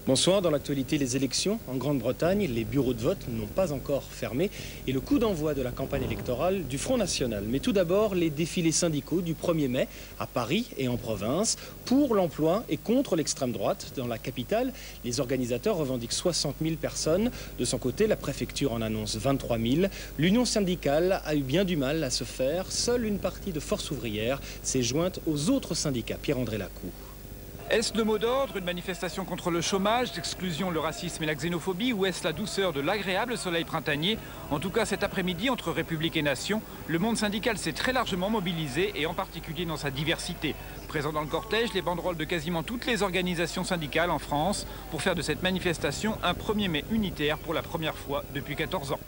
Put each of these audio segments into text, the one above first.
Bonsoir, dans l'actualité, les élections en Grande-Bretagne, les bureaux de vote n'ont pas encore fermé et le coup d'envoi de la campagne électorale du Front National. Mais tout d'abord, les défilés syndicaux du 1er mai à Paris et en province pour l'emploi et contre l'extrême droite. Dans la capitale, les organisateurs revendiquent 60 000 personnes. De son côté, la préfecture en annonce 23 000. L'Union syndicale a eu bien du mal à se faire. Seule une partie de Force ouvrière s'est jointe aux autres syndicats. Pierre-André Lacou. Est-ce le mot d'ordre, une manifestation contre le chômage, l'exclusion, le racisme et la xénophobie, ou est-ce la douceur de l'agréable soleil printanier? En tout cas, cet après-midi, entre République et Nation, le monde syndical s'est très largement mobilisé, et en particulier dans sa diversité. Présent dans le cortège, les banderoles de quasiment toutes les organisations syndicales en France, pour faire de cette manifestation un 1er mai unitaire pour la première fois depuis 14 ans.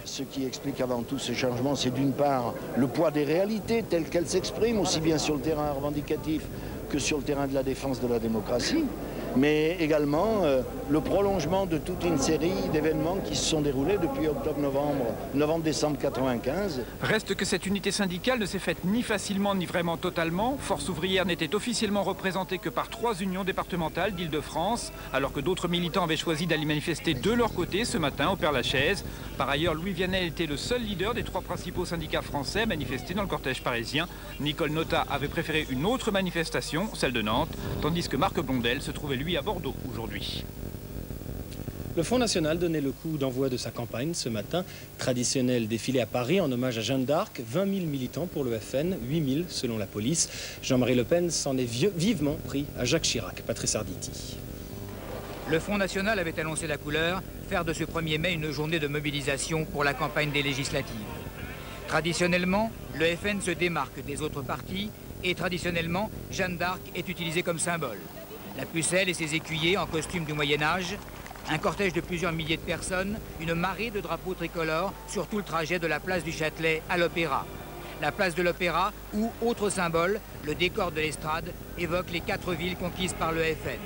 Ce qui explique avant tout ce changement, c'est d'une part le poids des réalités telles qu'elles s'expriment, aussi bien sur le terrain revendicatif que sur le terrain de la défense de la démocratie, mais également le prolongement de toute une série d'événements qui se sont déroulés depuis novembre-décembre 1995. Reste que cette unité syndicale ne s'est faite ni facilement ni vraiment totalement. Force ouvrière n'était officiellement représentée que par 3 unions départementales d'Île-de-France, alors que d'autres militants avaient choisi d'aller manifester de leur côté ce matin au Père-Lachaise. Par ailleurs, Louis Vianney était le seul leader des 3 principaux syndicats français à manifester dans le cortège parisien. Nicole Notat avait préféré une autre manifestation, celle de Nantes, tandis que Marc Blondel se trouvait lui à Bordeaux aujourd'hui. Le Front National donnait le coup d'envoi de sa campagne ce matin. Traditionnel défilé à Paris en hommage à Jeanne d'Arc. 20 000 militants pour le FN, 8 000 selon la police. Jean-Marie Le Pen s'en est vivement pris à Jacques Chirac. Patrice Arditi. Le Front National avait annoncé la couleur, faire de ce 1er mai une journée de mobilisation pour la campagne des législatives. Traditionnellement, le FN se démarque des autres partis et traditionnellement, Jeanne d'Arc est utilisée comme symbole. La pucelle et ses écuyers en costume du Moyen-Âge, un cortège de plusieurs milliers de personnes, une marée de drapeaux tricolores sur tout le trajet de la place du Châtelet à l'Opéra. La place de l'Opéra, où, autre symbole, le décor de l'estrade évoque les 4 villes conquises par le FN.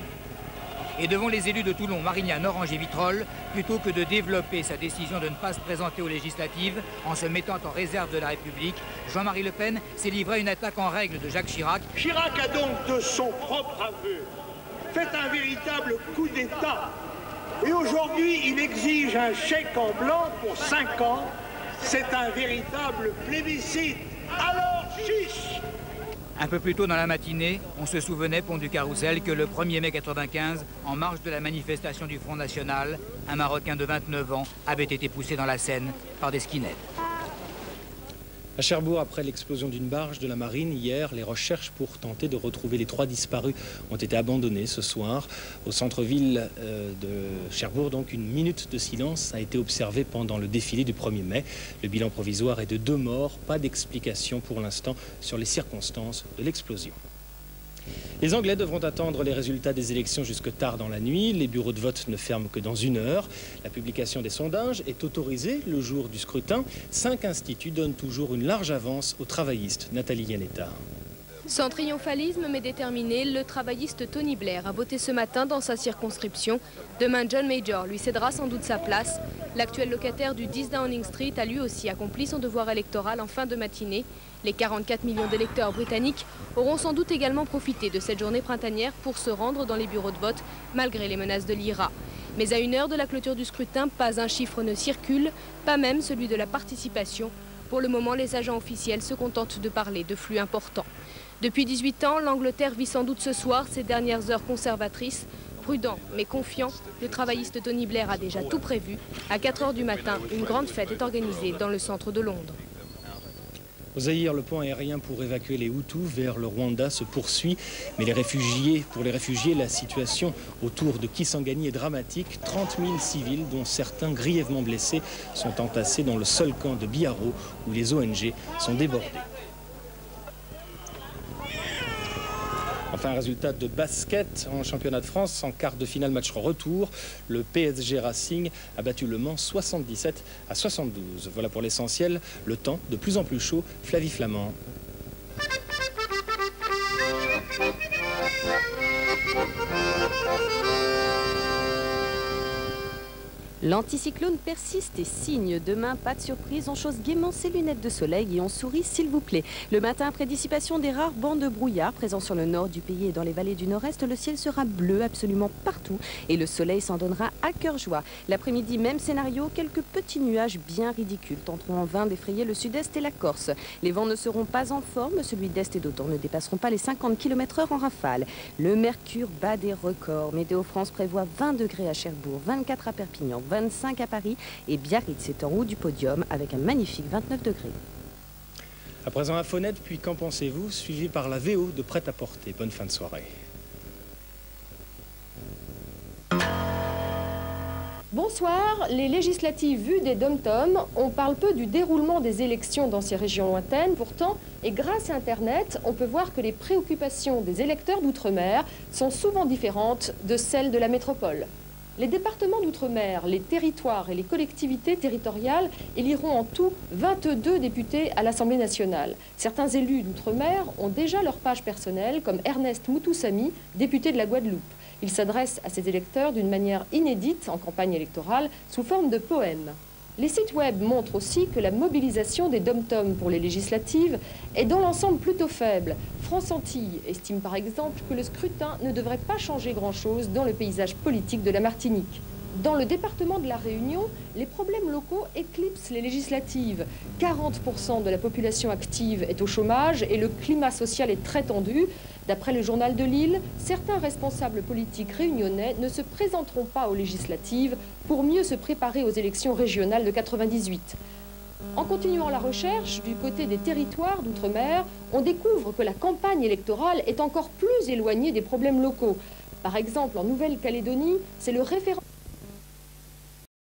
Et devant les élus de Toulon, Marignane, Orange et Vitrolles, plutôt que de développer sa décision de ne pas se présenter aux législatives en se mettant en réserve de la République, Jean-Marie Le Pen s'est livré à une attaque en règle de Jacques Chirac. Chirac a donc, de son propre aveu, fait un véritable coup d'État. Et aujourd'hui, il exige un chèque en blanc pour 5 ans. C'est un véritable plébiscite. Alors, chiche! Un peu plus tôt dans la matinée, on se souvenait, pont du Carrousel, que le 1er mai 1995, en marge de la manifestation du Front National, un Marocain de 29 ans avait été poussé dans la Seine par des skinheads. À Cherbourg, après l'explosion d'une barge de la marine hier, les recherches pour tenter de retrouver les 3 disparus ont été abandonnées ce soir. Au centre-ville de Cherbourg, donc, une minute de silence a été observée pendant le défilé du 1er mai. Le bilan provisoire est de 2 morts. Pas d'explication pour l'instant sur les circonstances de l'explosion. Les Anglais devront attendre les résultats des élections jusque tard dans la nuit. Les bureaux de vote ne ferment que dans 1 heure. La publication des sondages est autorisée le jour du scrutin. 5 instituts donnent toujours une large avance aux travaillistes. Nathalie Yanetta. Sans triomphalisme mais déterminé, le travailliste Tony Blair a voté ce matin dans sa circonscription. Demain, John Major lui cédera sans doute sa place. L'actuel locataire du 10 Downing Street a lui aussi accompli son devoir électoral en fin de matinée. Les 44 millions d'électeurs britanniques auront sans doute également profité de cette journée printanière pour se rendre dans les bureaux de vote, malgré les menaces de l'IRA. Mais à 1 heure de la clôture du scrutin, pas un chiffre ne circule, pas même celui de la participation. Pour le moment, les agents officiels se contentent de parler de flux importants. Depuis 18 ans, l'Angleterre vit sans doute ce soir ses dernières heures conservatrices. Prudent mais confiant, le travailliste Tony Blair a déjà tout prévu. À 4 heures du matin, une grande fête est organisée dans le centre de Londres. Au Zaïre, le pont aérien pour évacuer les Hutus vers le Rwanda se poursuit. Mais pour les réfugiés, la situation autour de Kisangani est dramatique. 30 000 civils, dont certains grièvement blessés, sont entassés dans le seul camp de Biaro où les ONG sont débordées. Enfin, un résultat de basket en championnat de France en quart de finale match retour. Le PSG Racing a battu Le Mans 77-72. Voilà pour l'essentiel. Le temps de plus en plus chaud. Flavie Flamand. L'anticyclone persiste et signe. Demain, pas de surprise, on chausse gaiement ses lunettes de soleil et on sourit s'il vous plaît. Le matin, après dissipation des rares bancs de brouillard présents sur le nord du pays et dans les vallées du nord-est, le ciel sera bleu absolument partout et le soleil s'en donnera à cœur joie. L'après-midi, même scénario, quelques petits nuages bien ridicules tenteront en vain d'effrayer le sud-est et la Corse. Les vents ne seront pas en forme, celui d'est et d'automne ne dépasseront pas les 50 km/h en rafale. Le mercure bat des records. Météo France prévoit 20 degrés à Cherbourg, 24 à Perpignan, 25 à Paris et Biarritz est en haut du podium avec un magnifique 29 degrés. À présent, Infonet, puis qu'en pensez-vous, suivi par la VO de Prêt-à-Porter. Bonne fin de soirée. Bonsoir, les législatives vues des dom-toms, on parle peu du déroulement des élections dans ces régions lointaines, pourtant, et grâce à Internet, on peut voir que les préoccupations des électeurs d'outre-mer sont souvent différentes de celles de la métropole. Les départements d'outre-mer, les territoires et les collectivités territoriales éliront en tout 22 députés à l'Assemblée nationale. Certains élus d'outre-mer ont déjà leur page personnelle, comme Ernest Moutoussamy, député de la Guadeloupe. Il s'adresse à ses électeurs d'une manière inédite en campagne électorale, sous forme de poème. Les sites web montrent aussi que la mobilisation des dom-toms pour les législatives est dans l'ensemble plutôt faible. France Antilles estime par exemple que le scrutin ne devrait pas changer grand-chose dans le paysage politique de la Martinique. Dans le département de la Réunion, les problèmes locaux éclipsent les législatives. 40% de la population active est au chômage et le climat social est très tendu. D'après le journal de Lille, certains responsables politiques réunionnais ne se présenteront pas aux législatives pour mieux se préparer aux élections régionales de 98. En continuant la recherche du côté des territoires d'outre-mer, on découvre que la campagne électorale est encore plus éloignée des problèmes locaux. Par exemple, en Nouvelle-Calédonie, c'est le référendum